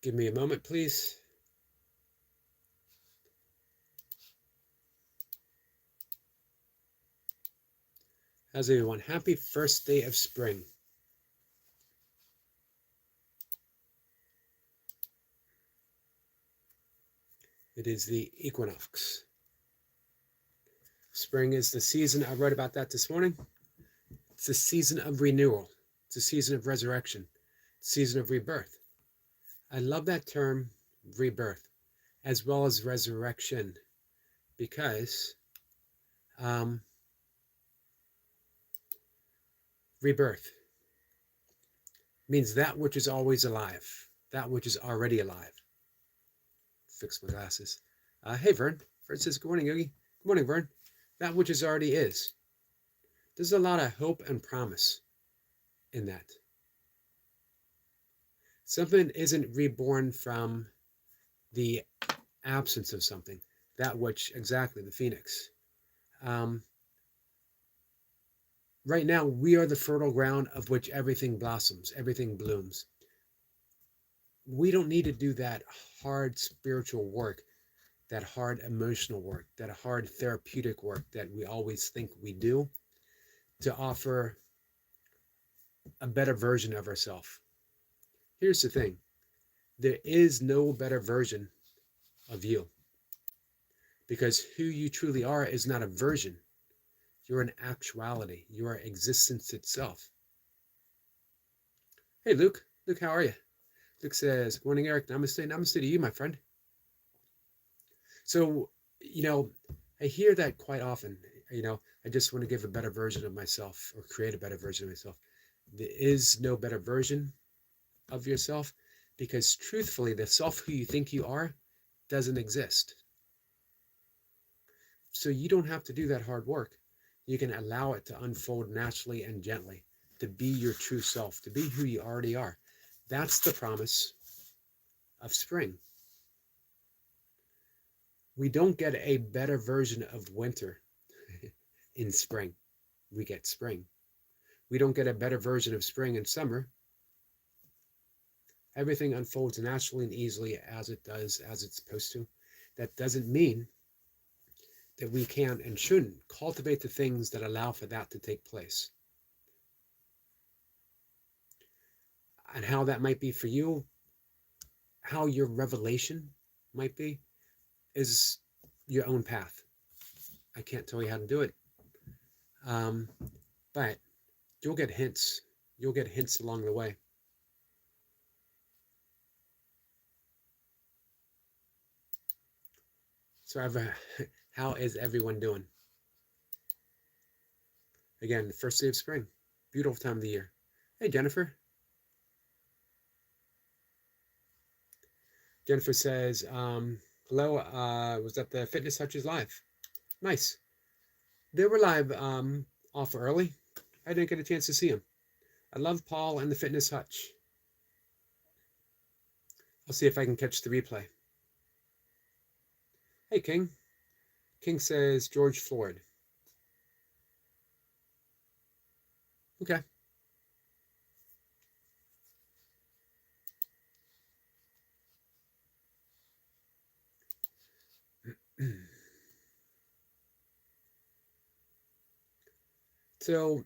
Give me a moment, please. How's everyone? Happy first day of spring. It is the equinox. Spring is the season, I wrote about that this morning. It's the season of renewal. It's a season of resurrection. It's a season of rebirth. I love that term, rebirth, as well as resurrection, because rebirth means that which is always alive, that which is already alive. Fix my glasses. Hey, Vern. Vern says, good morning, Yogi. Good morning, Vern. That which is already is. There's a lot of hope and promise in that. Something isn't reborn from the absence of something. That which, exactly, the phoenix. Right now, we are the fertile ground of which everything blossoms, everything blooms. We don't need to do that hard spiritual work, that hard emotional work, that hard therapeutic work that we always think we do to offer a better version of ourselves. Here's the thing. There is no better version of you, because who you truly are is not a version. You're an actuality. You are existence itself. Hey, Luke. Luke, how are you? Luke says, good morning, Eric. Namaste. Namaste to you, my friend. So, I hear that quite often. I just want to give a better version of myself, or create a better version of myself. There is no better version of yourself, because truthfully, the self who you think you are doesn't exist. So you don't have to do that hard work. You can allow it to unfold naturally and gently, to be your true self, to be who you already are. That's the promise of spring. We don't get a better version of winter in spring. We get spring. We don't get a better version of spring in summer. Everything unfolds naturally and easily as it does, as it's supposed to. That doesn't mean that we can and shouldn't cultivate the things that allow for that to take place. And how that might be for you, how your revelation might be, is your own path. I can't tell you how to do it. But you'll get hints. You'll get hints along the way. So how is everyone doing? Again, the first day of spring. Beautiful time of the year. Hey, Jennifer. Jennifer says, hello, was that the Fitness Touches Live? Nice. They were live off early. I didn't get a chance to see them. I love Paul and the Fitness Hutch. I'll see if I can catch the replay. Hey, King. King says George Floyd. Okay. So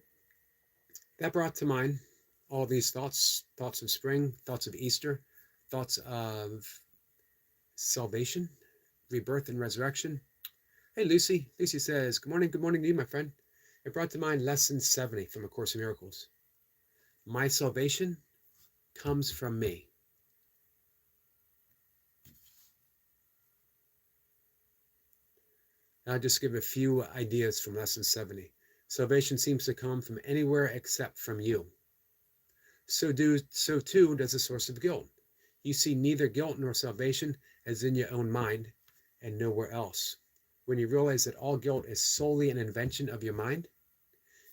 that brought to mind all these thoughts of spring, thoughts of Easter, thoughts of salvation, rebirth and resurrection. Hey, Lucy. Lucy says, good morning to you, my friend. It brought to mind lesson 70 from A Course in Miracles. My salvation comes from me. I'll just give a few ideas from lesson 70. Salvation seems to come from anywhere except from you. So too does the source of guilt. You see neither guilt nor salvation as in your own mind and nowhere else. When you realize that all guilt is solely an invention of your mind,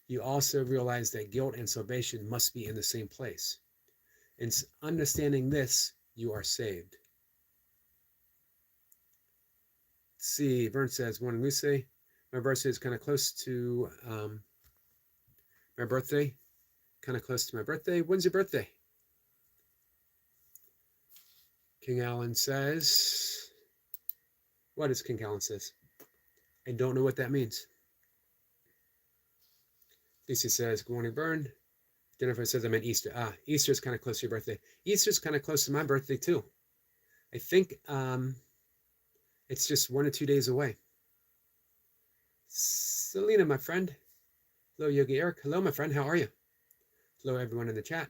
you also realize that guilt and salvation must be in the same place. In understanding this, you are saved. Let's see, Vern says, morning, Lucy. My birthday is kind of close to my birthday. Kind of close to my birthday. When's your birthday? King Allen says, what does King Allen says? I don't know what that means. Lisa says, good morning, Bern. Jennifer says, I'm at Easter. Easter's kind of close to your birthday. Easter's kind of close to my birthday, too. I think it's just 1 or 2 days away. Selena, my friend. Hello, Yogi Eric. Hello, my friend. How are you? Hello, everyone in the chat.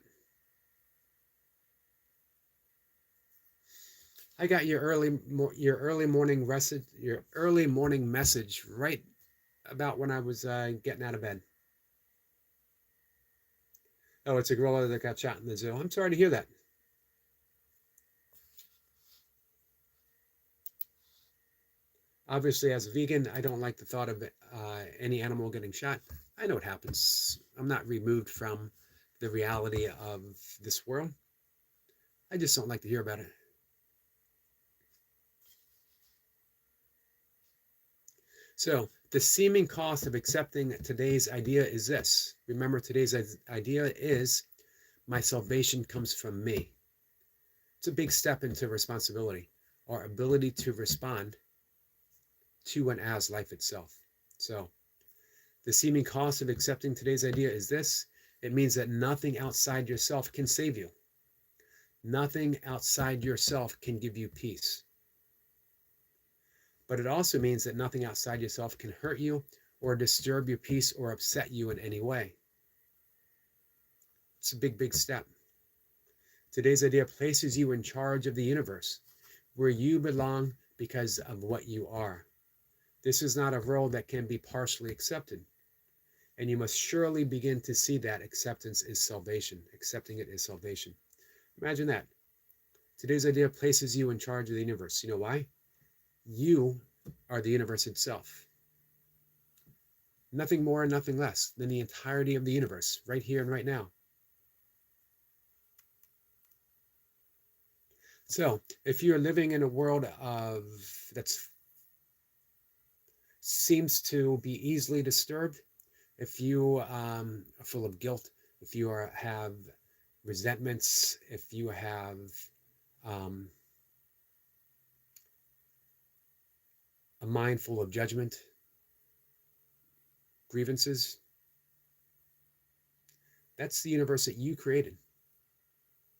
I got your early morning message right about when I was getting out of bed. Oh, it's a gorilla that got shot in the zoo. I'm sorry to hear that. Obviously, as a vegan, I don't like the thought of any animal getting shot. I know it happens. I'm not removed from the reality of this world. I just don't like to hear about it. So the seeming cost of accepting today's idea is this. Remember, today's idea is my salvation comes from me. It's a big step into responsibility, our ability to respond to and as life itself. So the seeming cost of accepting today's idea is this. It means that nothing outside yourself can save you. Nothing outside yourself can give you peace. But it also means that nothing outside yourself can hurt you or disturb your peace or upset you in any way. It's a big, big step. Today's idea places you in charge of the universe, where you belong because of what you are. This is not a role that can be partially accepted. And you must surely begin to see that acceptance is salvation. Accepting it is salvation. Imagine that. Today's idea places you in charge of the universe. You know why? You are the universe itself. Nothing more and nothing less than the entirety of the universe, right here and right now. So, if you're living in a world that seems to be easily disturbed, if you are full of guilt, if you have resentments, if you have a mind full of judgment, grievances, that's the universe that you created,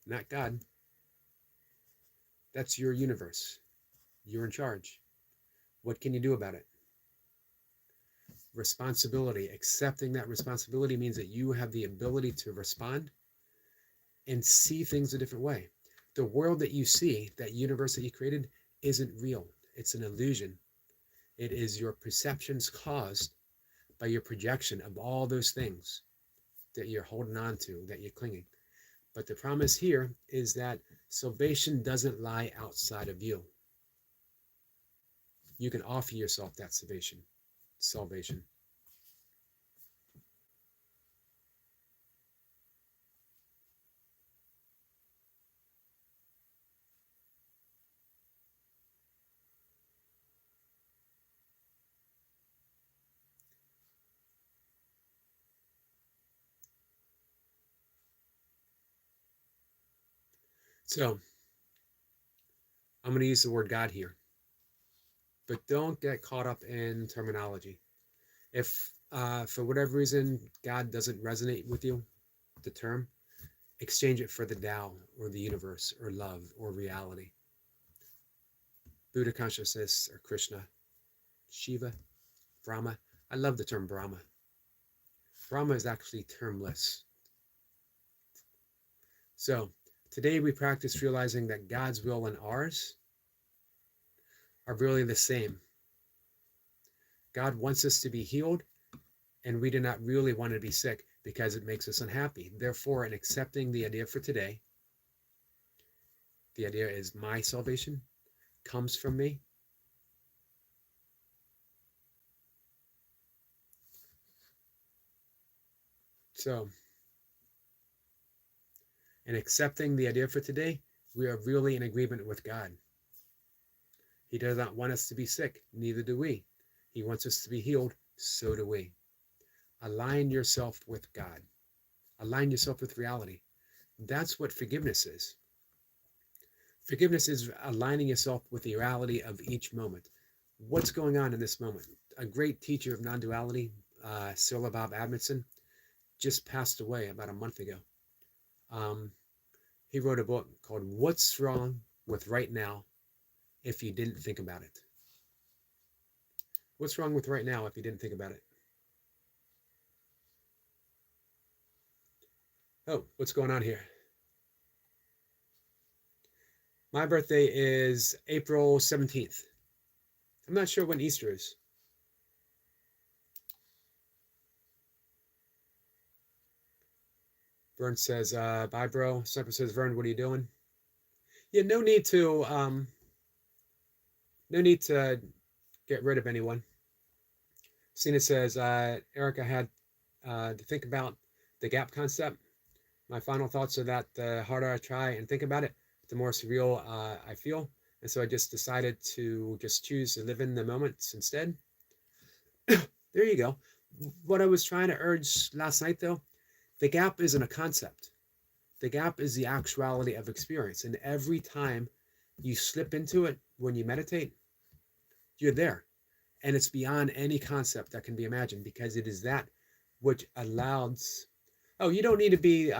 not God. That's your universe. You're in charge. What can you do about it? Responsibility. Accepting that responsibility means that you have the ability to respond and see things a different way. The world that you see, that universe that you created, isn't real. It's an illusion. It is your perceptions caused by your projection of all those things that you're holding on to, that you're clinging. But the promise here is that salvation doesn't lie outside of you. You can offer yourself that salvation. So I'm going to use the word God here, but don't get caught up in terminology. If for whatever reason God doesn't resonate with you, the term, exchange it for the Tao or the universe or love or reality. Buddha consciousness or Krishna, Shiva, Brahma. I love the term Brahma. Brahma is actually termless. So today we practice realizing that God's will and ours are really the same. God wants us to be healed, and we do not really want to be sick because it makes us unhappy. Therefore, in accepting the idea for today, the idea is my salvation comes from me. So, in accepting the idea for today, we are really in agreement with God. He does not want us to be sick, neither do we. He wants us to be healed, so do we. Align yourself with God. Align yourself with reality. That's what forgiveness is. Forgiveness is aligning yourself with the reality of each moment. What's going on in this moment? A great teacher of non-duality, Srila Bob Amundsen, just passed away about a month ago. Um, he wrote a book called "What's Wrong with Right Now If You Didn't Think About It." What's wrong with right now if you didn't think about it? Oh, what's going on here? My birthday is April 17th. I'm not sure when Easter is. Vern says, bye, bro. Sniper says, Vern, what are you doing? Yeah, no need to get rid of anyone. Cena says, Eric, I had to think about the gap concept. My final thoughts are that the harder I try and think about it, the more surreal I feel. And so I just decided to just choose to live in the moments instead. There you go. What I was trying to urge last night, though, the gap isn't a concept. The gap is the actuality of experience. And every time you slip into it when you meditate, you're there. And it's beyond any concept that can be imagined because it is that which allows. Oh, you don't need to be,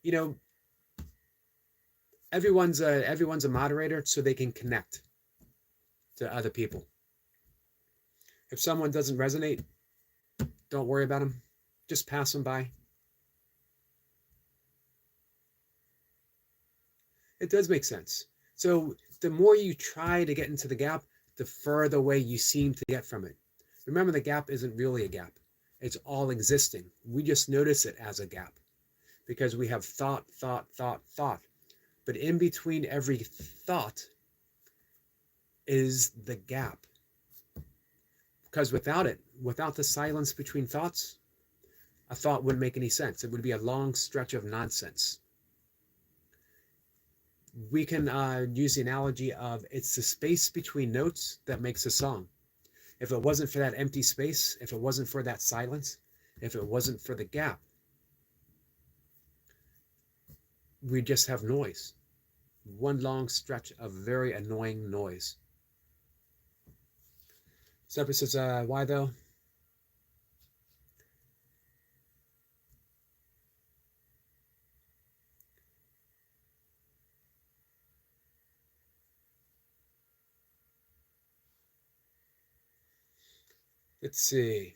you know, everyone's a moderator so they can connect to other people. If someone doesn't resonate, don't worry about them. Just pass them by. It does make sense. So the more you try to get into the gap, the further away you seem to get from it. Remember, the gap isn't really a gap. It's all existing. We just notice it as a gap because we have thought, thought, thought, thought. But in between every thought is the gap. Because without it, without the silence between thoughts, a thought wouldn't make any sense. It would be a long stretch of nonsense. We can use the analogy of it's the space between notes that makes a song. If it wasn't for that empty space, if it wasn't for that silence, if it wasn't for the gap, we just have noise. One long stretch of very annoying noise. Separate says, why though? Let's see.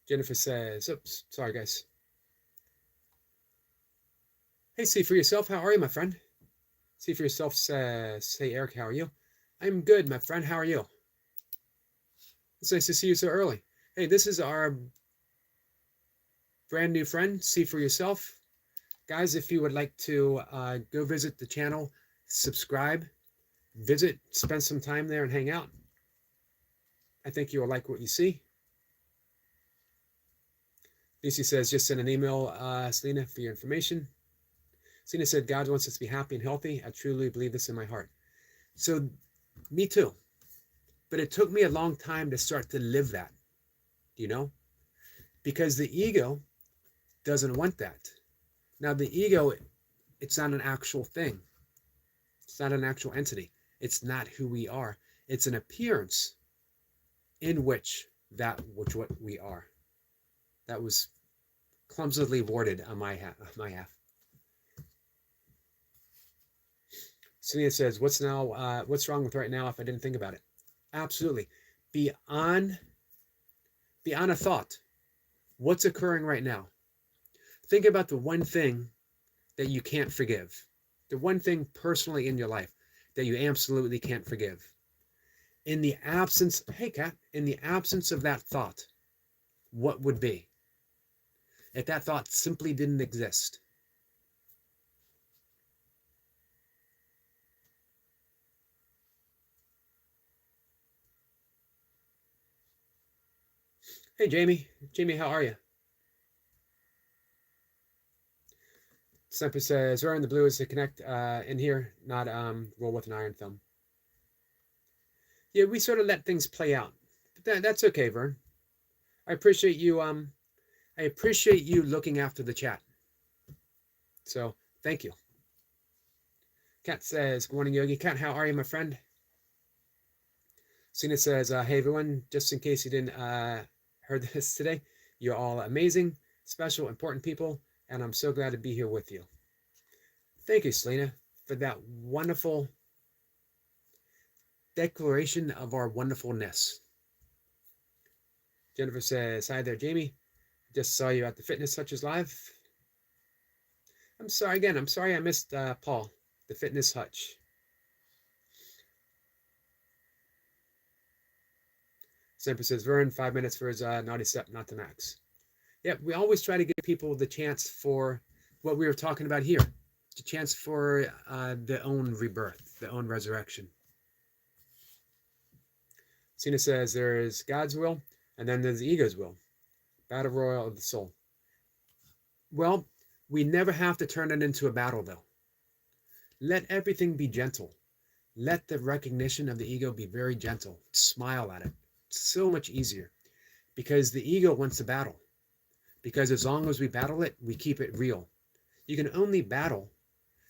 Jennifer says, oops, sorry guys. Hey, see for yourself, how are you, my friend? See for yourself says, hey Eric, how are you? I'm good, my friend, how are you? It's nice to see you so early. Hey, this is our brand new friend, see for yourself. Guys, if you would like to go visit the channel, subscribe, visit, spend some time there and hang out. I think you will like what you see. Lucy says, just send an email, Selena, for your information. Selena said, God wants us to be happy and healthy. I truly believe this in my heart. So, me too. But it took me a long time to start to live that, you know? Because the ego doesn't want that. Now, the ego, it's not an actual thing. It's not an actual entity. It's not who we are. It's an appearance in which what we are. That was clumsily worded on my half. Celia says, what's wrong with right now if I didn't think about it? Absolutely. Beyond a thought. What's occurring right now? Think about the one thing that you can't forgive. The one thing personally in your life that you absolutely can't forgive. In the absence, hey Kat, in the absence of that thought, what would be? If that thought simply didn't exist. Hey Jamie. Jamie, how are you? Sniper says, wearing the blue is to connect in here, not roll with an iron thumb. Yeah, we sort of let things play out. But that's okay, Vern. I appreciate you I appreciate you looking after the chat. So thank you. Kat says, good morning, Yogi. Kat, how are you, my friend? Sina says, hey, everyone, just in case you didn't heard this today, you're all amazing, special, important people, and I'm so glad to be here with you. Thank you, Selena, for that wonderful declaration of our wonderfulness. Jennifer says, hi there, Jamie. Just saw you at the Fitness Hutch's Live. I'm sorry I missed Paul, the Fitness Hutch. Semper says, Vern, 5 minutes for his naughty step, not the max. Yeah, we always try to give people the chance for what we were talking about here, the chance for their own rebirth, their own resurrection. Cena says there is God's will, and then there's the ego's will. Battle royal of the soul. Well, we never have to turn it into a battle, though. Let everything be gentle. Let the recognition of the ego be very gentle. Smile at it. It's so much easier because the ego wants to battle. Because as long as we battle it, we keep it real. You can only battle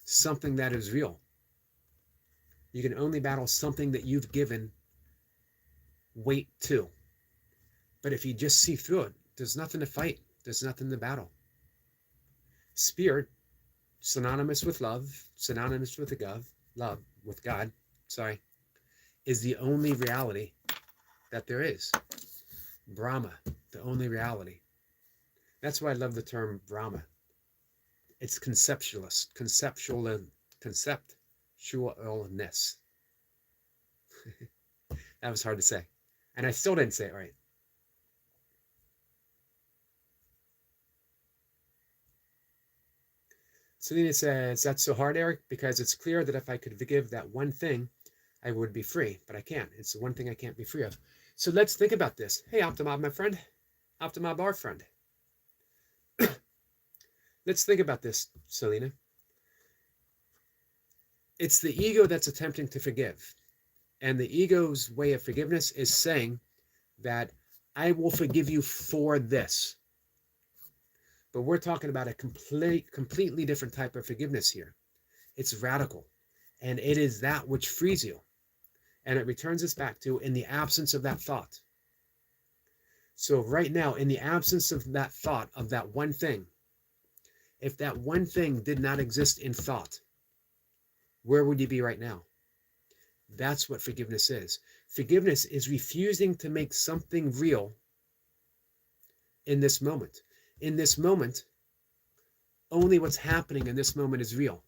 something that is real. You can only battle something that you've given weight to. But if you just see through it, there's nothing to fight. There's nothing to battle. Spirit, synonymous with love, synonymous with love with God, is the only reality that there is. Brahma, the only reality. That's why I love the term Brahma. It's conceptualness. That was hard to say. And I still didn't say it right. Selena says, that's so hard, Eric, because it's clear that if I could forgive that one thing, I would be free, but I can't. It's the one thing I can't be free of. So let's think about this. Hey, Optimob, my friend. Optimob, our friend. Let's think about this, Selena. It's the ego that's attempting to forgive. And the ego's way of forgiveness is saying that I will forgive you for this. But we're talking about a completely different type of forgiveness here. It's radical. And it is that which frees you. And it returns us back to in the absence of that thought. So right now, in the absence of that thought, of that one thing, if that one thing did not exist in thought, where would you be right now? That's what forgiveness is. Forgiveness is refusing to make something real in this moment. In this moment, only what's happening in this moment is real,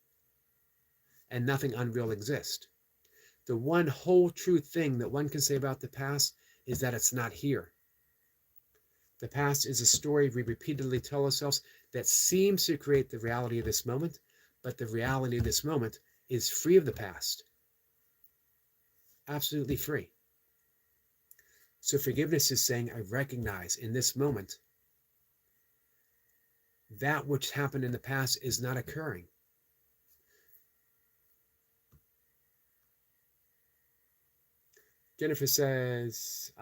and nothing unreal exists. The one whole true thing that one can say about the past is that it's not here. The past is a story we repeatedly tell ourselves that seems to create the reality of this moment, but the reality of this moment is free of the past. Absolutely free. So forgiveness is saying, I recognize in this moment that which happened in the past is not occurring. Jennifer says,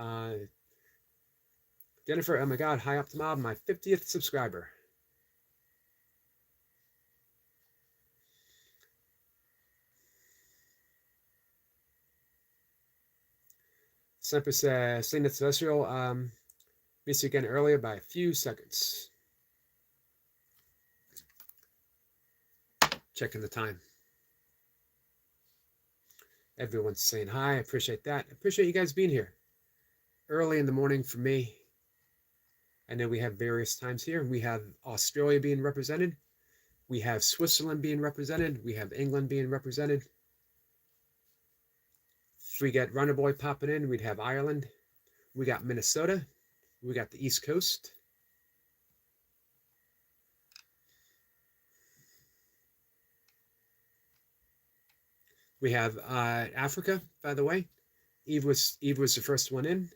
Jennifer, oh my God, hi Optimob, my 50th subscriber. Semper says, Selena Celestial, missed you again earlier by a few seconds. Checking the time. Everyone's saying hi. I appreciate that. I appreciate you guys being here. Early in the morning for me. I know we have various times here. We have Australia being represented. We have Switzerland being represented. We have England being represented. If we get Runner Boy popping in, we'd have Ireland. We got Minnesota. We got the East Coast. We have Africa, by the way. Eve was the first one in.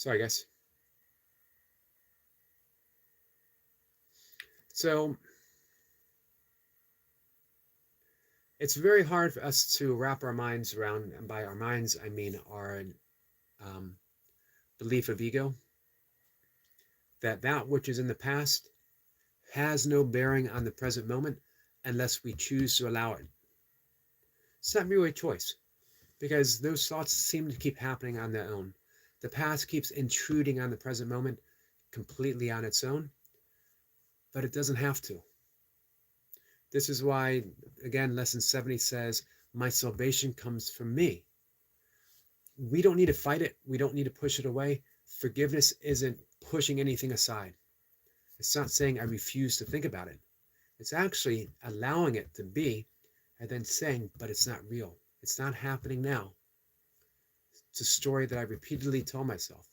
Sorry, guys. So it's very hard for us to wrap our minds around, and by our minds, I mean our um, belief of ego, that which is in the past has no bearing on the present moment unless we choose to allow it. It's not really a choice because those thoughts seem to keep happening on their own. The past keeps intruding on the present moment completely on its own, but it doesn't have to. This is why, again, lesson 70 says, my salvation comes from me. We don't need to fight it. We don't need to push it away. Forgiveness isn't pushing anything aside. It's not saying I refuse to think about it. It's actually allowing it to be and then saying, but it's not real. It's not happening now. It's a story that I repeatedly tell myself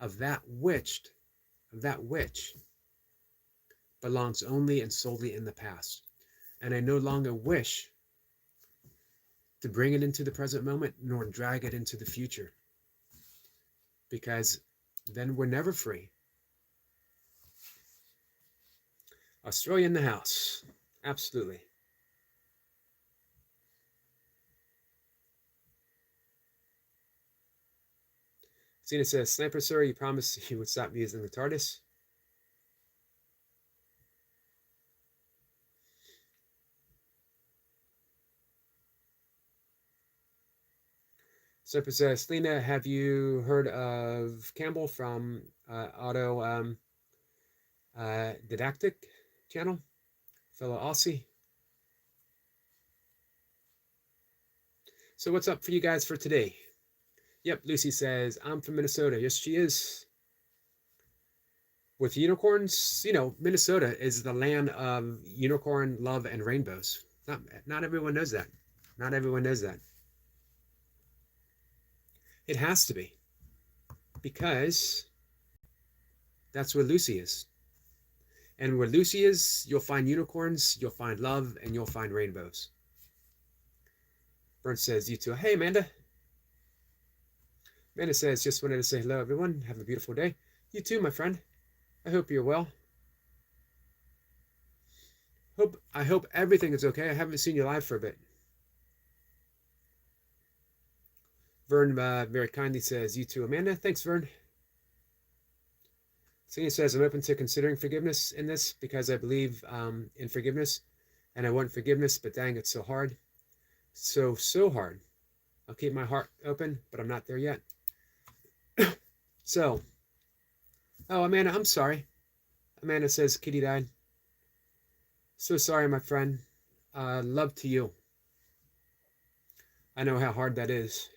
of that which belongs only and solely in the past. And I no longer wish to bring it into the present moment nor drag it into the future, because then we're never free. Australia in the house. Absolutely. Cena says, Sniper, sir, you promised you would stop using the TARDIS. Sniper says, Lena, have you heard of Campbell from Auto Didactic channel? Fellow Aussie. So what's up for you guys for today? Yep, Lucy says, I'm from Minnesota. Yes, she is. With unicorns, Minnesota is the land of unicorn love and rainbows. Not everyone knows that. Not everyone knows that. It has to be, because that's where Lucy is. And where Lucy is, you'll find unicorns, you'll find love, and you'll find rainbows. Brent says, you too. Hey, Amanda. Amanda says, just wanted to say hello, everyone. Have a beautiful day. You too, my friend. I hope you're well. I hope everything is okay. I haven't seen you live for a bit. Vern very kindly says, you too, Amanda. Thanks, Vern. Celia says, I'm open to considering forgiveness in this because I believe in forgiveness and I want forgiveness, but dang, it's so hard. So hard. I'll keep my heart open, but I'm not there yet. So, oh, Amanda, I'm sorry. Amanda says, Kitty died. So sorry, my friend. Love to you. I know how hard that is.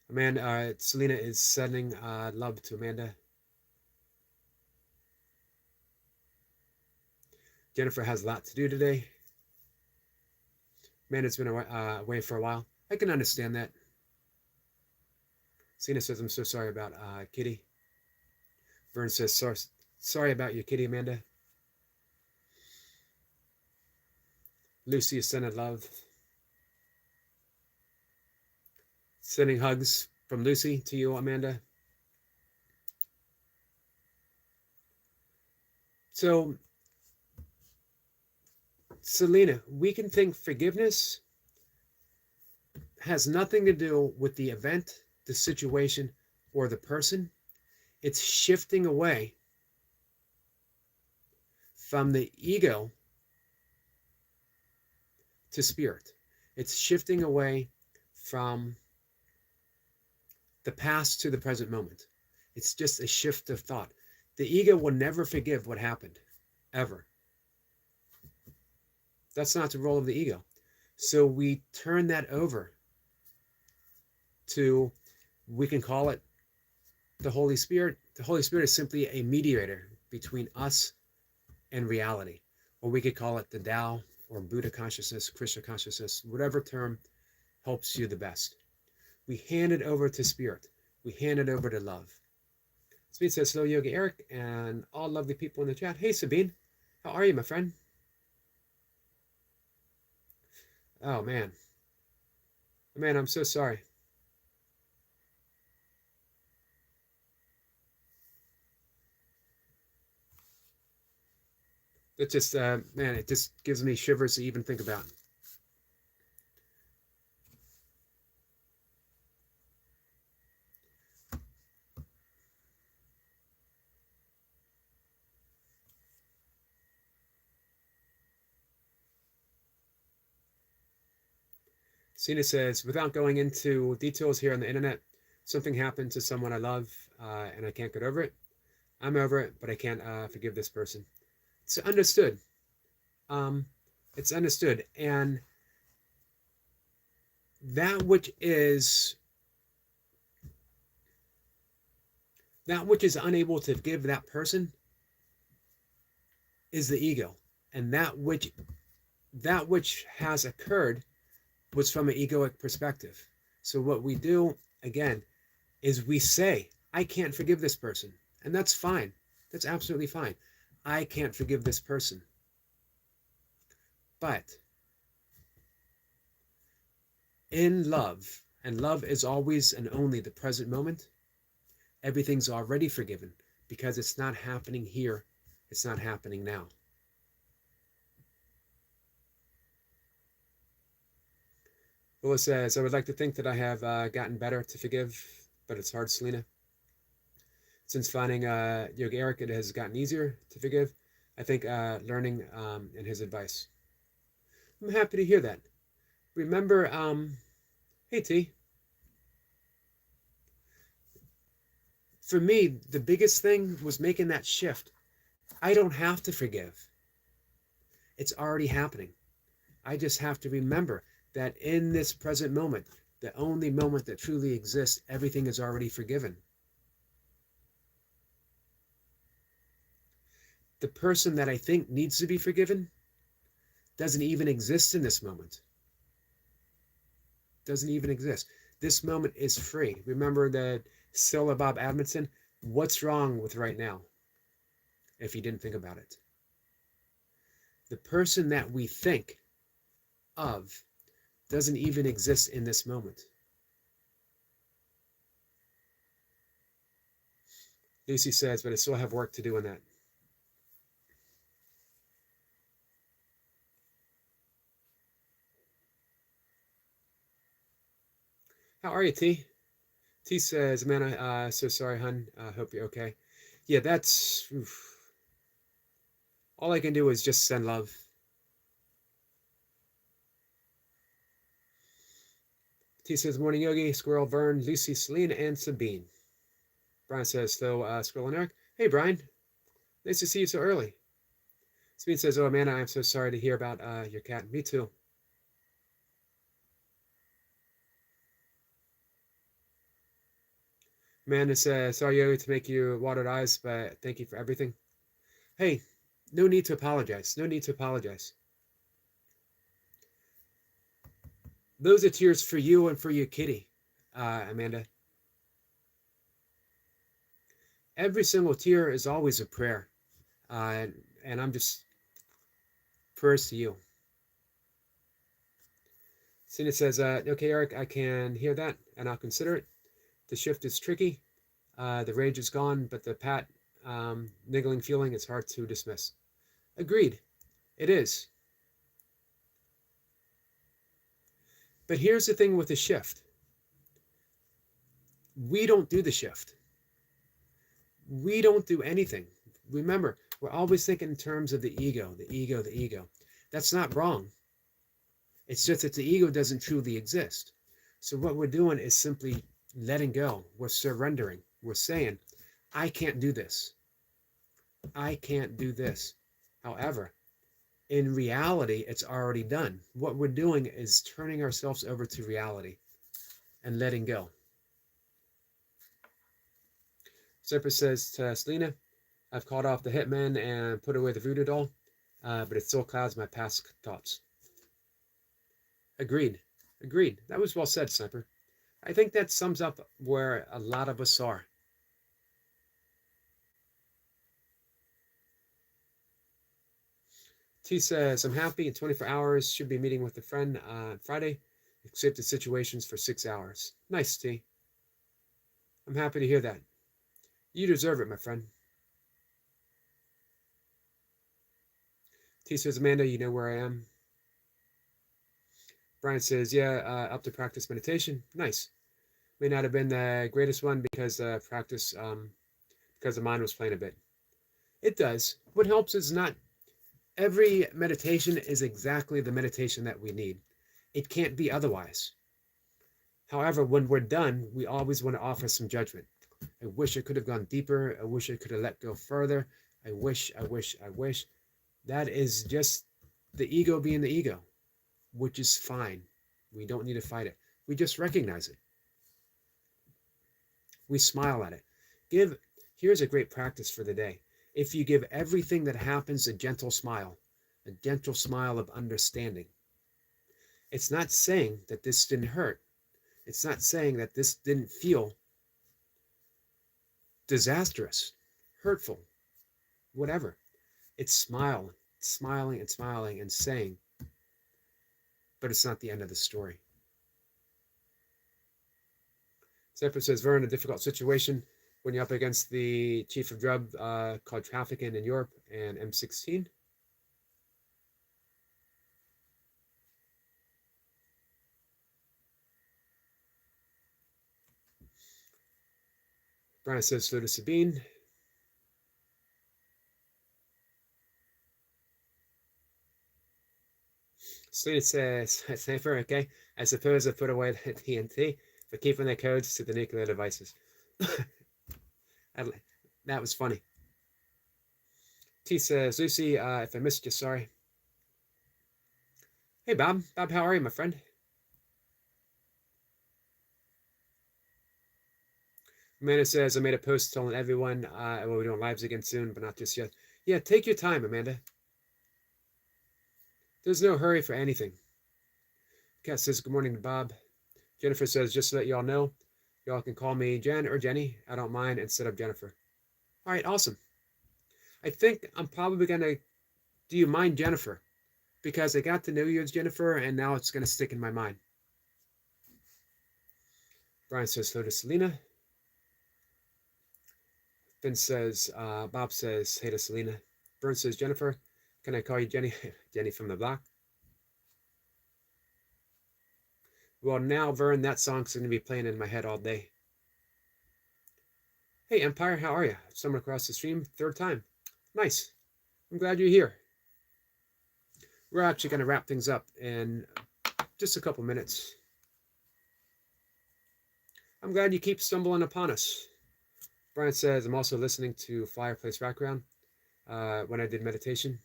Amanda, Selena is sending love to Amanda. Jennifer has a lot to do today. Amanda's been away for a while. I can understand that. Selena says, I'm so sorry about Kitty. Vern says, sorry about you, Kitty, Amanda. Lucy is sending love. Sending hugs from Lucy to you, Amanda. So, Selena, we can think forgiveness has nothing to do with the event, the situation, or the person. It's shifting away from the ego to spirit. It's shifting away from the past to the present moment. It's just a shift of thought. The ego will never forgive what happened, ever. That's not the role of the ego. So we turn that over to, we can call it the Holy Spirit. The Holy Spirit is simply a mediator between us and reality. Or we could call it the Tao or Buddha consciousness, Krishna consciousness, whatever term helps you the best. We hand it over to spirit. We hand it over to love. Sabine says, hello, Yogi Eric, and all lovely people in the chat. Hey, Sabine. How are you, my friend? Oh, man. Man, I'm so sorry. It just, man, it just gives me shivers to even think about. Cena says, without going into details here on the internet, something happened to someone I love, and I can't get over it. I'm over it, but I can't forgive this person. It's understood. Um, it's understood, and that which is unable to forgive that person is the ego, and that which has occurred was from an egoic perspective. So what we do again is we say, I can't forgive this person. And that's fine. That's absolutely fine. I can't forgive this person. But in love, and love is always and only the present moment, everything's already forgiven because it's not happening here. It's not happening now. Willa says, I would like to think that I have gotten better to forgive, but it's hard, Selena. Since finding Yogi Eric, it has gotten easier to forgive. I think learning in his advice. I'm happy to hear that. Remember, hey T, for me, the biggest thing was making that shift. I don't have to forgive. It's already happening. I just have to remember that in this present moment, the only moment that truly exists, everything is already forgiven. The person that I think needs to be forgiven doesn't even exist in this moment. Doesn't even exist. This moment is free. Remember that Scylla Bob Admonson, what's wrong with right now? If you didn't think about it. The person that we think of doesn't even exist in this moment. Lucy says, but I still have work to do in that. How are you, T? T says, man, so sorry, hun. Hope you're okay. Yeah, that's... Oof. All I can do is just send love. T says, morning, Yogi, Squirrel, Vern, Lucy, Celine, and Sabine. Brian says, so, Squirrel and Eric. Hey, Brian. Nice to see you so early. Sabine says, oh, Amanda, I'm so sorry to hear about your cat. Me too. Amanda says, sorry, Yogi, to make you watered eyes, but thank you for everything. Hey, no need to apologize. No need to apologize. Those are tears for you and for your kitty, Amanda. Every single tear is always a prayer. And I'm just prayers to you. Cena says, okay, Eric, I can hear that, and I'll consider it. The shift is tricky. The rage is gone, but the niggling feeling is hard to dismiss. Agreed. It is. But here's the thing with the shift. We don't do the shift. We don't do anything. Remember, we're always thinking in terms of the ego, the ego, the ego. That's not wrong. It's just that the ego doesn't truly exist. So what we're doing is simply letting go. We're surrendering. We're saying, I can't do this. I can't do this. However, in reality, it's already done. What we're doing is turning ourselves over to reality and letting go. Serpa says to Selena, I've called off the hitman and put away the voodoo doll, but it still clouds my past thoughts. Agreed. Agreed. That was well said, Sniper. I think that sums up where a lot of us are. T says, I'm happy in 24 hours. Should be meeting with a friend on Friday. Accepted situations for 6 hours. Nice, T. I'm happy to hear that. You deserve it, my friend. T says, Amanda, you know where I am. Brian says, yeah, up to practice meditation. Nice. May not have been the greatest one because because the mind was playing a bit. It does. What helps is not every meditation is exactly the meditation that we need. It can't be otherwise. However, when we're done, we always want to offer some judgment. I wish I could have gone deeper. I wish I could have let go further. I wish. That is just the ego being the ego, which is fine. We don't need to fight it. We just recognize it. We smile at it. Here's a great practice for the day. If you give everything that happens a gentle smile of understanding, it's not saying that this didn't hurt. It's not saying that this didn't feel disastrous, hurtful, whatever. It's smiling and saying, but it's not the end of the story. Zephyr says, we're in a difficult situation when you're up against the chief of drug called trafficking in Europe and M16. Brian says, so to Sabine. Selena says, Sniper, okay, I suppose I put away the TNT for keeping their codes to the nuclear devices. That was funny. T says, Lucy, if I missed you, sorry. Hey, Bob. Bob, how are you, my friend? Amanda says, I made a post telling everyone we're doing lives again soon, but not just yet. Yeah, take your time, Amanda. There's no hurry for anything. Kat says, good morning to Bob. Jennifer says, just to let y'all know, y'all can call me Jen or Jenny. I don't mind instead of Jennifer. All right, awesome. I think I'm probably going to do you mind Jennifer? Because I got to know you as Jennifer, and now it's going to stick in my mind. Brian says, so to Selena. Vince says, Bob says, hey to Selena. Vern says, Jennifer, can I call you Jenny? Jenny from the block. Well, now, Vern, that song's going to be playing in my head all day. Hey, Empire, how are you? Someone across the stream, third time. Nice. I'm glad you're here. We're actually going to wrap things up in just a couple minutes. I'm glad you keep stumbling upon us. Brian says, I'm also listening to Fireplace Background when I did meditation.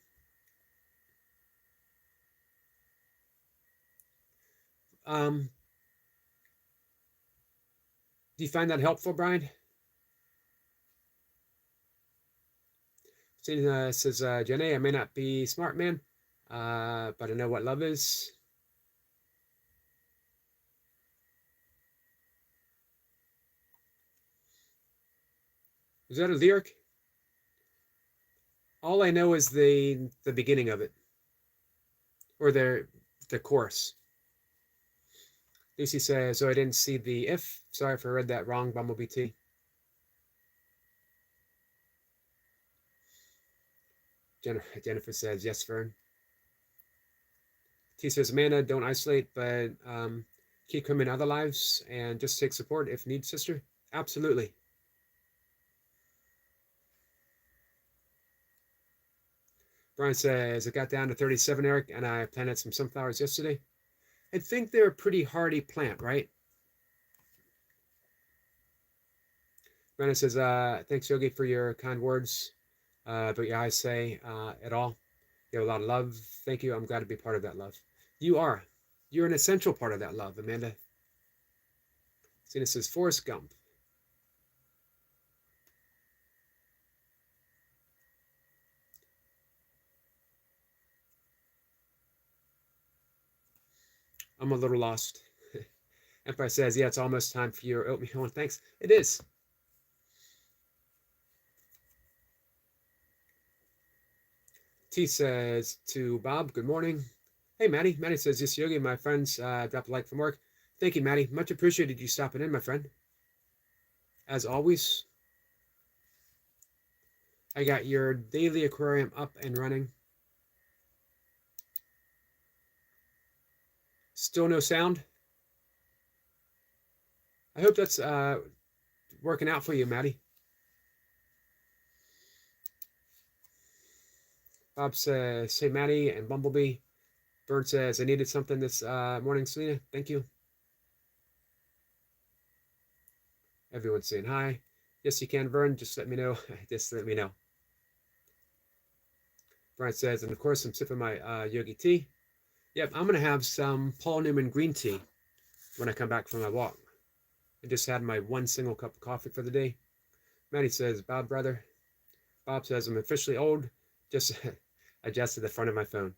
Do you find that helpful, Brian? Tina says, Jenny, I may not be smart, man, but I know what love is. Is that a lyric? All I know is the beginning of it, or the chorus. Lucy says, so I didn't see the if. Sorry if I read that wrong, Bumblebee T. Jennifer says, yes, Fern. T says, Amanda, don't isolate, but keep coming in other lives and just take support if need, sister. Absolutely. Brian says, I got down to 37, Eric, and I planted some sunflowers yesterday. I think they're a pretty hardy plant, right? Brandon says, thanks, Yogi, for your kind words. But your eyes say it all. You have a lot of love. Thank you. I'm glad to be part of that love. You are. You're an essential part of that love, Amanda. Cena says, Forrest Gump. I'm a little lost. Empire says, yeah, it's almost time for your oatmeal. And thanks. It is. T says to Bob, good morning. Hey, Maddie. Maddie says, yes, Yogi, my friends dropped a like from work. Thank you, Maddie. Much appreciated you stopping in, my friend. As always, I got your daily aquarium up and running. Still no sound? I hope that's working out for you, Maddie. Bob says, "Hey, Maddie and Bumblebee." Bird says, "I needed something this morning, Selena. Thank you." Everyone's saying hi. Yes, you can, Vern. Just let me know. Just let me know. Brian says, and of course, I'm sipping my Yogi tea. Yep, I'm going to have some Paul Newman green tea when I come back from my walk. I just had my one single cup of coffee for the day. Maddie says, Bob, brother. Bob says, I'm officially old. Just adjusted the front of my phone.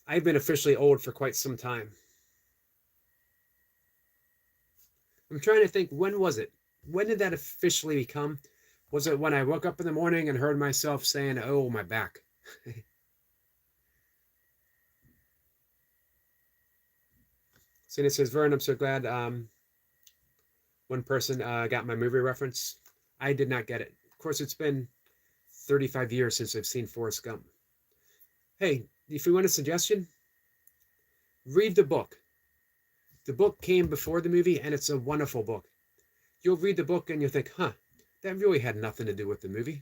I've been officially old for quite some time. I'm trying to think, when was it? When did that officially become? Was it when I woke up in the morning and heard myself saying, oh, my back? Cena says, Vern, I'm so glad one person got my movie reference. I did not get it. Of course, it's been 35 years since I've seen Forrest Gump. Hey, if you want a suggestion, read the book. The book came before the movie, and it's a wonderful book. You'll read the book, and you'll think, huh, that really had nothing to do with the movie.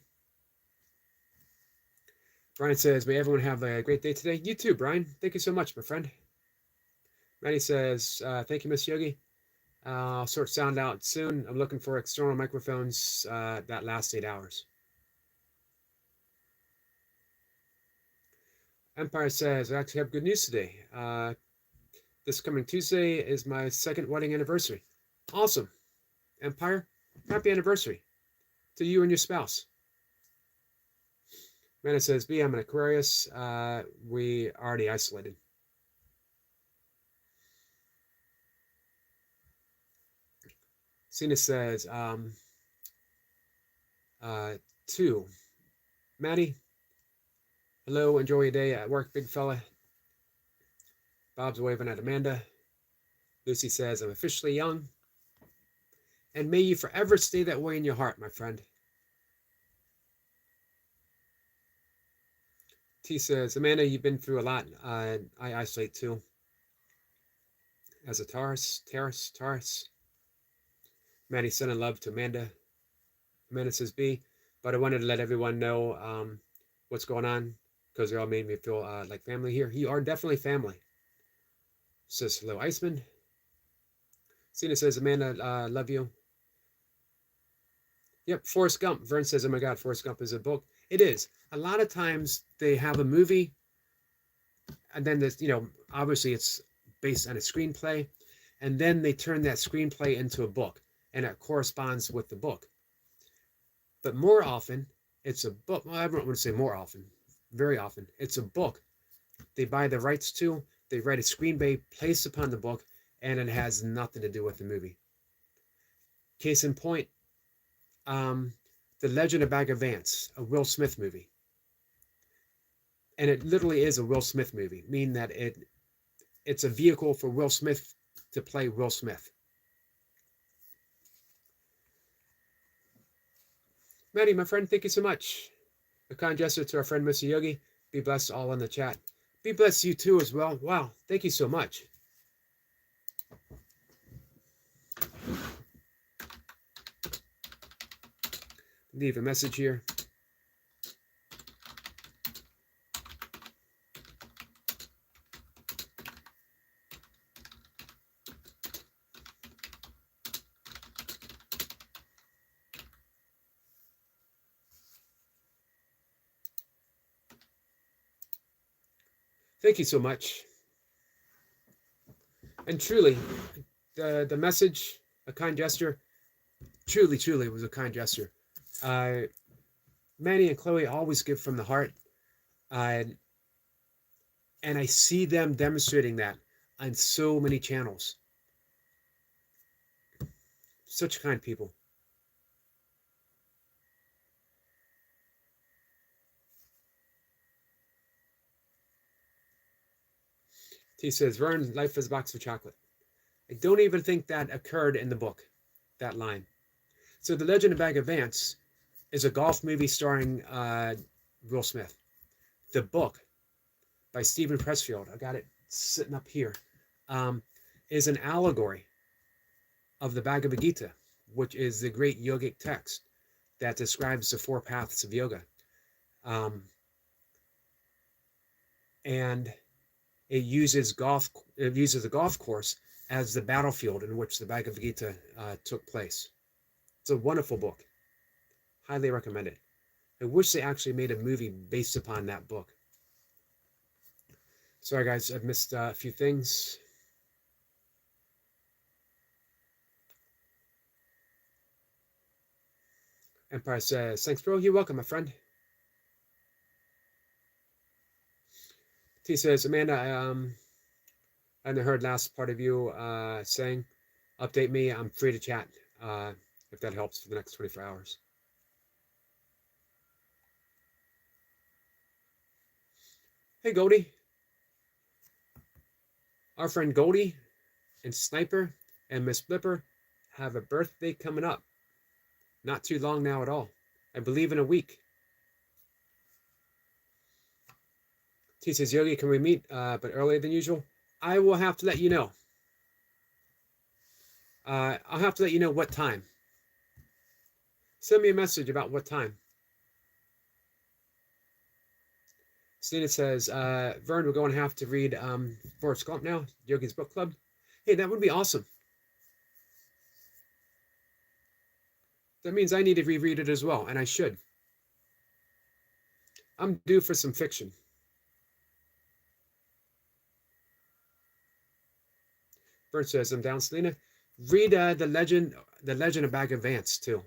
Brian says, may everyone have a great day today. You too, Brian. Thank you so much, my friend. Maddie says, thank you, Miss Yogi. I'll sort sound out soon. I'm looking for external microphones that last 8 hours. Empire says, I actually have good news today. This coming Tuesday is my second wedding anniversary. Awesome. Empire, happy anniversary to you and your spouse. Amanda says, B, I'm an Aquarius. We already isolated. Cena says, 2. Maddie, hello, enjoy your day at work, big fella. Bob's waving at Amanda. Lucy says, I'm officially young. And may you forever stay that way in your heart, my friend. T says, Amanda, you've been through a lot. I isolate too. As a Taurus. Maddie, sending love to Amanda. Amanda says, B, but I wanted to let everyone know what's going on because they all made me feel like family here. You are definitely family. Says, hello, Iceman. Cena says, Amanda, love you. Yep, Forrest Gump. Vern says, oh my God, Forrest Gump is a book. It is. A lot of times they have a movie and then there's, obviously it's based on a screenplay. And then they turn that screenplay into a book and it corresponds with the book. But more often, it's a book. Well, I don't want to say more often. Very often, it's a book. They buy the rights to, they write a screenplay placed upon the book, and it has nothing to do with the movie. Case in point, The Legend of Bagger Vance, a Will Smith movie. And it literally is a Will Smith movie, meaning that it's a vehicle for Will Smith to play Will Smith. Maddie, my friend, thank you so much. A kind gesture to our friend, Mr. Yogi. Be blessed all in the chat. Be blessed you too as well. Wow, thank you so much. Leave a message here. Thank you so much. And truly, the message, a kind gesture, truly was a kind gesture. Manny and Chloe always give from the heart. And I see them demonstrating that on so many channels. Such kind people. He says, Vern, life is a box of chocolate. I don't even think that occurred in the book, that line. So The Legend of Bagger Vance is a golf movie starring Will Smith. The book by Stephen Pressfield. I got it sitting up here, um, is an allegory of the Bhagavad Gita, which is the great yogic text that describes the four paths of yoga. Um, and it uses a golf course as the battlefield in which the Bhagavad Gita took place. It's a wonderful book. Highly recommend it. I wish they actually made a movie based upon that book. Sorry, guys, I've missed a few things. Empire says, thanks, bro. You're welcome, my friend. T says, Amanda, I hadn't heard last part of you saying, update me. I'm free to chat if that helps for the next 24 hours. Hey, Goldie. Our friend Goldie and Sniper and Miss Blipper have a birthday coming up. Not too long now at all. I believe in a week. T says, Yogi, can we meet but earlier than usual? I will have to let you know. I'll have to let you know what time. Send me a message about what time. Selena says, Vern, we're going to have to read Forrest Gump now, Yogi's Book Club. Hey, that would be awesome. That means I need to reread it as well, and I should. I'm due for some fiction. Vern says, I'm down, Selena. Read the Legend of Bagger Vance too.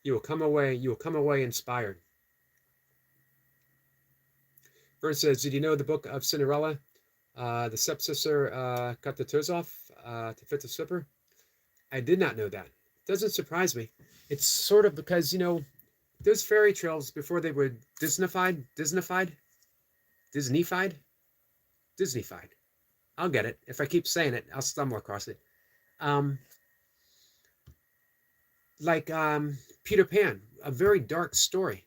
You will come away inspired. Vern says, did you know the book of Cinderella? The stepsister cut the toes off to fit the slipper. I did not know that. It doesn't surprise me. It's sort of because, those fairy tales before they were Disneyfied. I'll get it. If I keep saying it, I'll stumble across it. Like Peter Pan, a very dark story.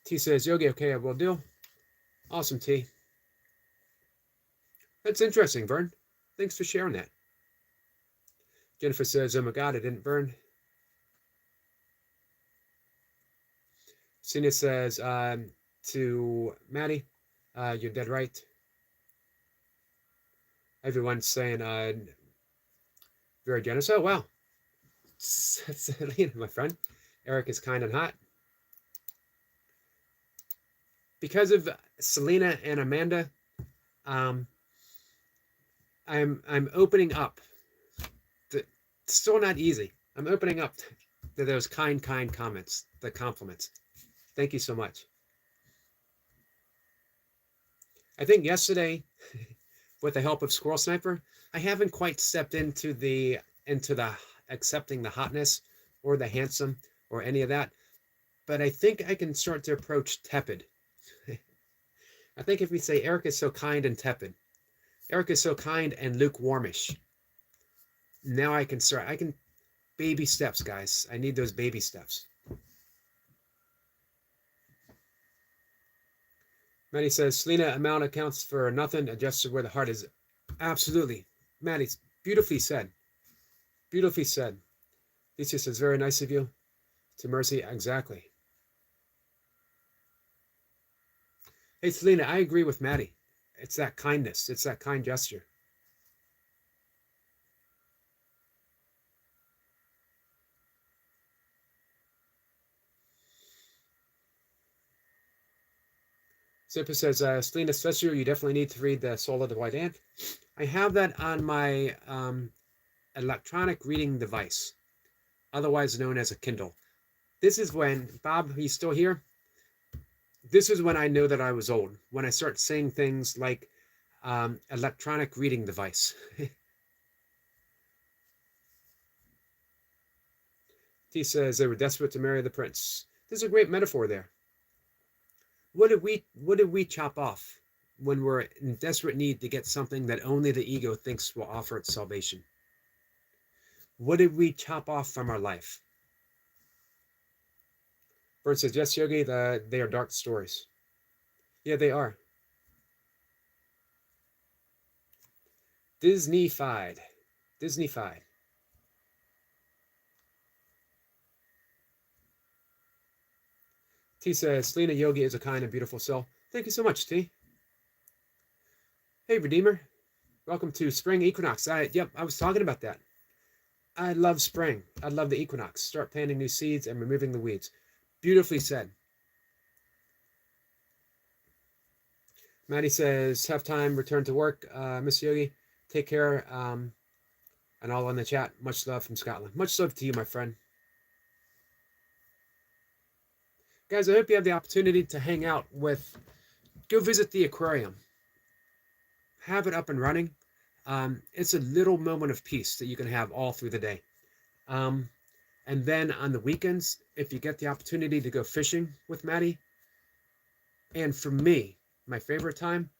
T says, Yogi, okay, I will do. Awesome, T. That's interesting, Vern. Thanks for sharing that. Jennifer says, oh my God, I didn't burn. Cena says to Maddie, you're dead right. Everyone's saying very generous. Oh, wow. That's my friend. Eric is kind and hot. Because of Selena and Amanda, I'm opening up. It's still not easy. I'm opening up to those kind comments, the compliments. Thank you so much. I think yesterday, with the help of Squirrel Sniper, I haven't quite stepped into the accepting the hotness or the handsome or any of that, but I think I can start to approach tepid. I think if we say Eric is so kind and tepid, Eric is so kind and lukewarmish, now I can baby steps, guys. I need those baby steps. Maddie says, Selena, amount accounts for nothing, adjusted where the heart is. Absolutely. Maddie, beautifully said. Beautifully said. Lisa says, very nice of you. To Mercy, exactly. Hey, Selena, I agree with Maddie. It's that kindness. It's that kind gesture. Zipper says, Selena, especially you definitely need to read The Soul of the White Ant. I have that on my electronic reading device, otherwise known as a Kindle. This is when, Bob, he's still here. This is when I know that I was old, when I start saying things like electronic reading device. He says they were desperate to marry the prince. There's a great metaphor there. What did we chop off when we're in desperate need to get something that only the ego thinks will offer its salvation? What did we chop off from our life? Bird says, yes, Yogi, they are dark stories. Yeah, they are. Disney-fied. Disney-fied. T says, Lena Yogi is a kind and beautiful soul. Thank you so much, T. Hey, Redeemer. Welcome to Spring Equinox. Yep, I was talking about that. I love spring. I love the equinox. Start planting new seeds and removing the weeds. Beautifully said. Maddie says, have time, return to work. Miss Yogi, take care. And all in the chat. Much love from Scotland. Much love to you, my friend. Guys, I hope you have the opportunity to hang out with, go visit the aquarium. Have it up and running. It's a little moment of peace that you can have all through the day. And then on the weekends, if you get the opportunity to go fishing with Maddie, and for me, my favorite time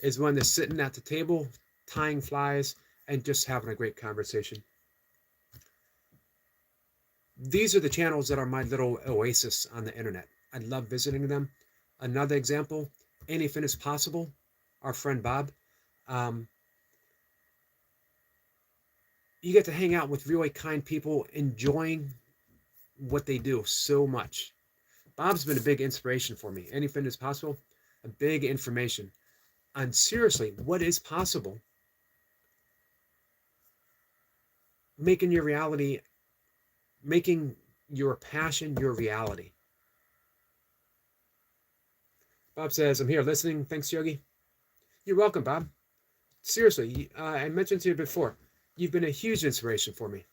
is when they're sitting at the table, tying flies, and just having a great conversation. These are the channels that are my little oasis on the internet. I love visiting them. Another example, Anything is Possible, our friend Bob. You get to hang out with really kind people enjoying what they do so much. Bob's been a big inspiration for me. Anything is Possible, a big information on seriously what is possible, making your reality, making your passion your reality. Bob says, I'm here listening. Thanks, Yogi. You're welcome, Bob. Seriously, I mentioned to you before, you've been a huge inspiration for me.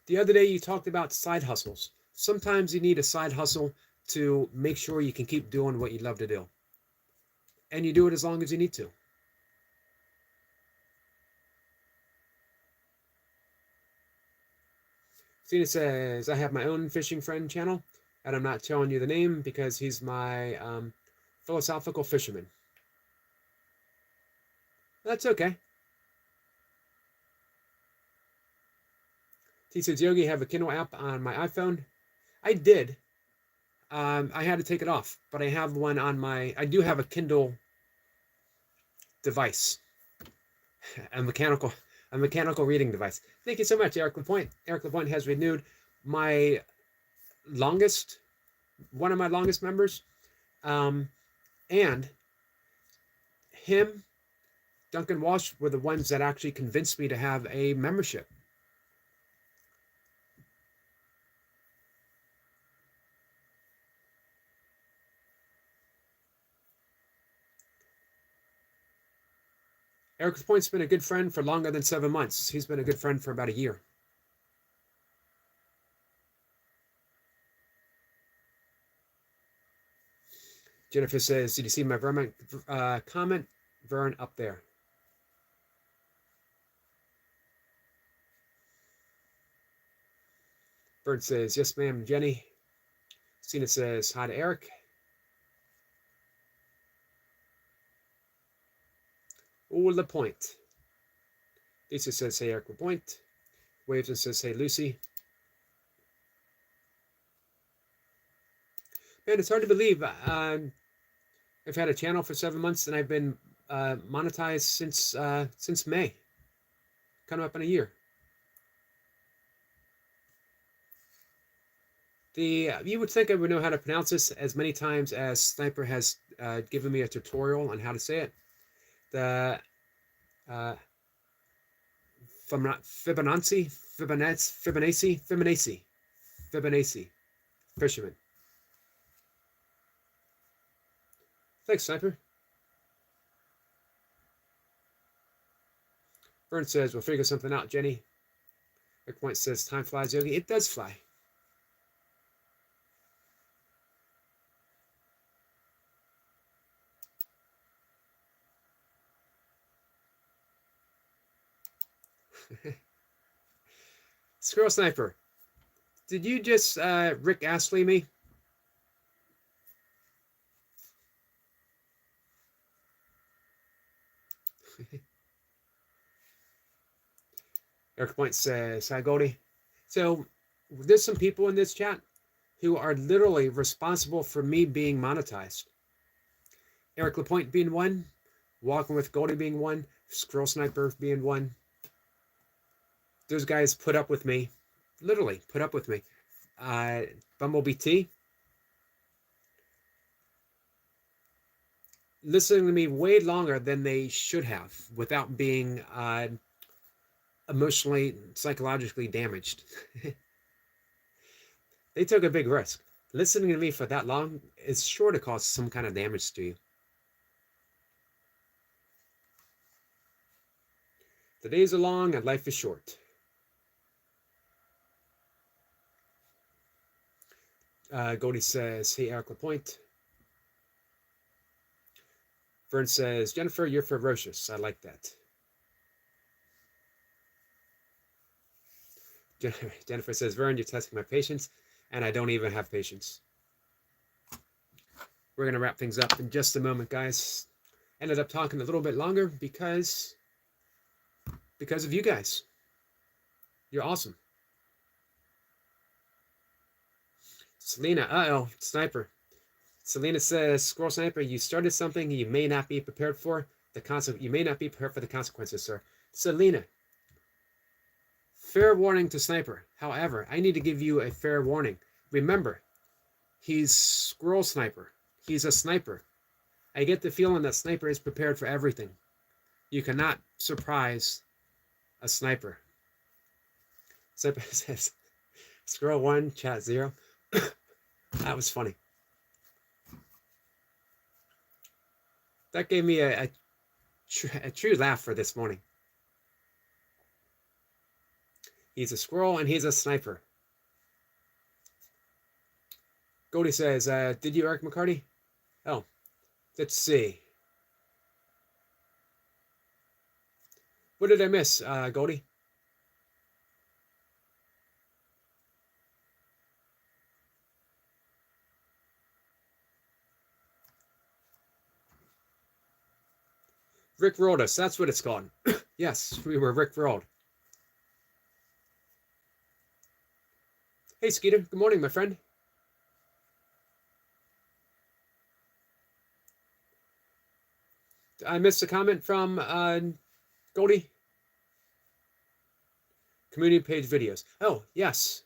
The other day, you talked about side hustles. Sometimes you need a side hustle to make sure you can keep doing what you love to do. And you do it as long as you need to. Cena says, I have my own fishing friend channel, and I'm not telling you the name because he's my philosophical fisherman. That's okay. He says, Yogi, have a Kindle app on my iPhone. I did. I had to take it off, but I have one on I do have a Kindle device, a mechanical reading device. Thank you so much, Eric Lapointe. Eric Lapointe has renewed my one of my longest members, and him, Duncan Walsh, were the ones that actually convinced me to have a membership. Eric Lapointe's been a good friend for longer than 7 months. He's been a good friend for about a year. Jennifer says, did you see my Vermont comment? Vern up there. Bird says, yes, ma'am, Jenny. Cena says, hi to Eric. Oh, Lapointe. Lisa says, hey, Eric Lapointe. Waves and says, hey, Lucy. Man, it's hard to believe. I've had a channel for 7 months, and I've been monetized since May. Coming up in a year. You would think I would know how to pronounce this as many times as Sniper has given me a tutorial on how to say it. The Fibonacci fisherman. Thanks, Sniper. Vern says, we'll figure something out, Jenny. Rick Point says, time flies, Yogi. It does fly. Squirrel Sniper, did you just Rick Astley me? Eric Point says, hi, Goldie. So There's some people in this chat who are literally responsible for me being monetized. Eric Lapointe being one, Walking with Goldie being one, Scroll Sniper being one. Those guys put up with me, literally put up with me. Bumblebee T, listening to me way longer than they should have without being emotionally, psychologically damaged. They took a big risk. Listening to me for that long is sure to cause some kind of damage to you. The days are long and life is short. Goldie says, hey, Eric Lapointe. Vern says, Jennifer, you're ferocious. I like that. Jennifer says, Vern, you're testing my patience, and I don't even have patience. We're going to wrap things up in just a moment, guys. Ended up talking a little bit longer because of you guys. You're awesome. Selena, uh-oh, Sniper. Selena says, Squirrel Sniper, you started something you may not be prepared for. You may not be prepared for the consequences, sir. Selena, fair warning to Sniper. However, I need to give you a fair warning. Remember, he's Squirrel Sniper. He's a sniper. I get the feeling that Sniper is prepared for everything. You cannot surprise a sniper. Sniper says, Squirrel 1, chat 0. That was funny. That gave me a true laugh for this morning. He's a squirrel and he's a sniper. Goldie says, did you, Eric McCarty? Oh, let's see. What did I miss, Goldie? Rick rolled us. That's what it's called. Yes, we were Rick rolled. Hey, Skeeter. Good morning, my friend. I missed a comment from Goldie. Community page videos. Oh, yes.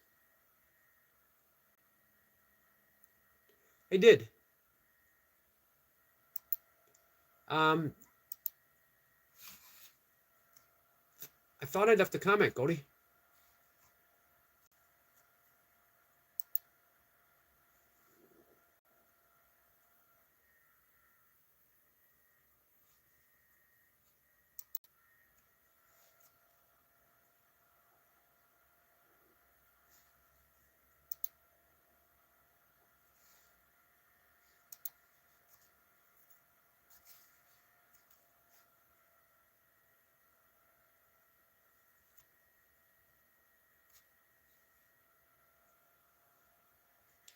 I did. I thought I left a comment, Goldie.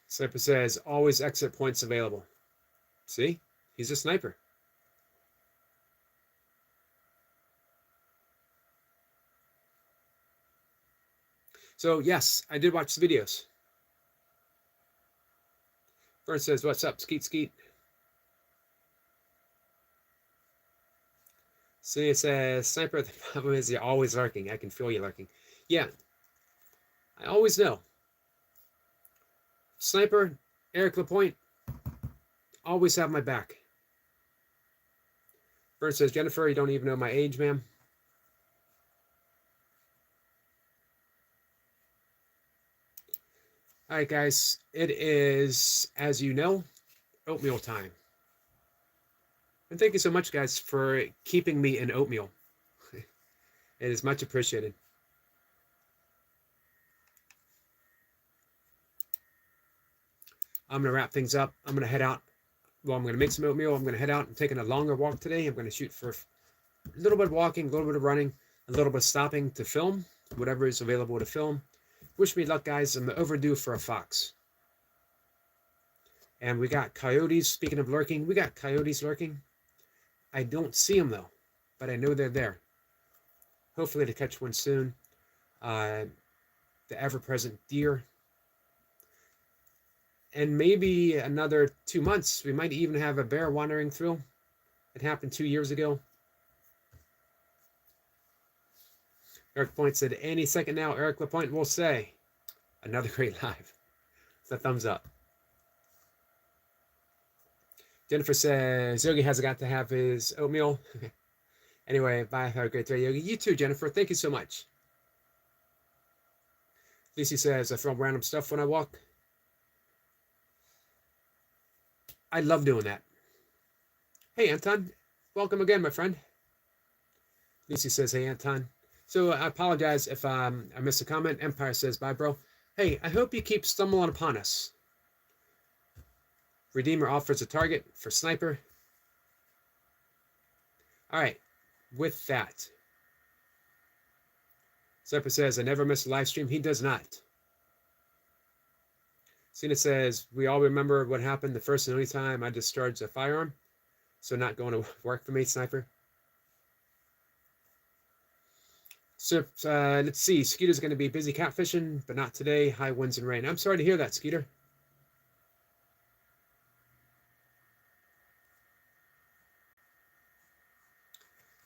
Sniper says, always exit points available. See? He's a sniper. So, yes, I did watch the videos. Vern says, what's up, Skeet Skeet? Celia says, Sniper, the problem is you're always lurking. I can feel you lurking. Yeah, I always know. Sniper, Eric Lapointe, always have my back. Vern says, Jennifer, you don't even know my age, ma'am. All right, guys, it is, as you know, oatmeal time. And thank you so much, guys, for keeping me in oatmeal. It is much appreciated. I'm going to wrap things up. I'm going to head out. Well, I'm going to make some oatmeal. I'm going to head out and taking a longer walk today. I'm going to shoot for a little bit of walking, a little bit of running, a little bit of stopping to film, whatever is available to film. Wish me luck, guys. I'm overdue for a fox. And we got coyotes. Speaking of lurking, we got coyotes lurking. I don't see them, though, but I know they're there. Hopefully to catch one soon. the ever-present deer. And maybe another 2 months, we might even have a bear wandering through. It happened 2 years ago. Eric Point said, any second now, Eric LaPointe will say, another great live. It's a thumbs up. Jennifer says, Yogi has got to have his oatmeal. Anyway, bye. Have a great day, Yogi. You too, Jennifer. Thank you so much. Lucy says, I film random stuff when I walk. I love doing that. Hey, Anton. Welcome again, my friend. Lucy says, hey, Anton. So I apologize if I missed a comment. Empire says, bye, bro. Hey, I hope you keep stumbling upon us. Redeemer offers a target for sniper. All right, with that. Sniper says, I never miss a live stream. He does not. Cena says, we all remember what happened the first and only time I discharged a firearm. So not going to work for me, Sniper. So let's see. Skeeter's going to be busy catfishing, but not today. High winds and rain. I'm sorry to hear that, Skeeter.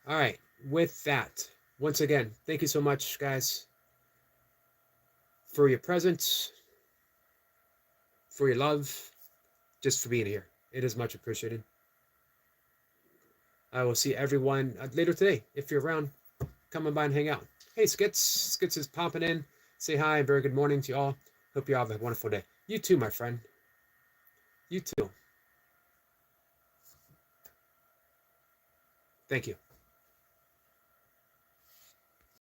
All right. With that, once again, thank you so much, guys, for your presence, for your love, just for being here. It is much appreciated. I will see everyone later today. If you're around, come on by and hang out. Hey, Skits. Skits is popping in. Say hi. Very good morning to you all. Hope you all have a wonderful day. You too, my friend. You too. Thank you.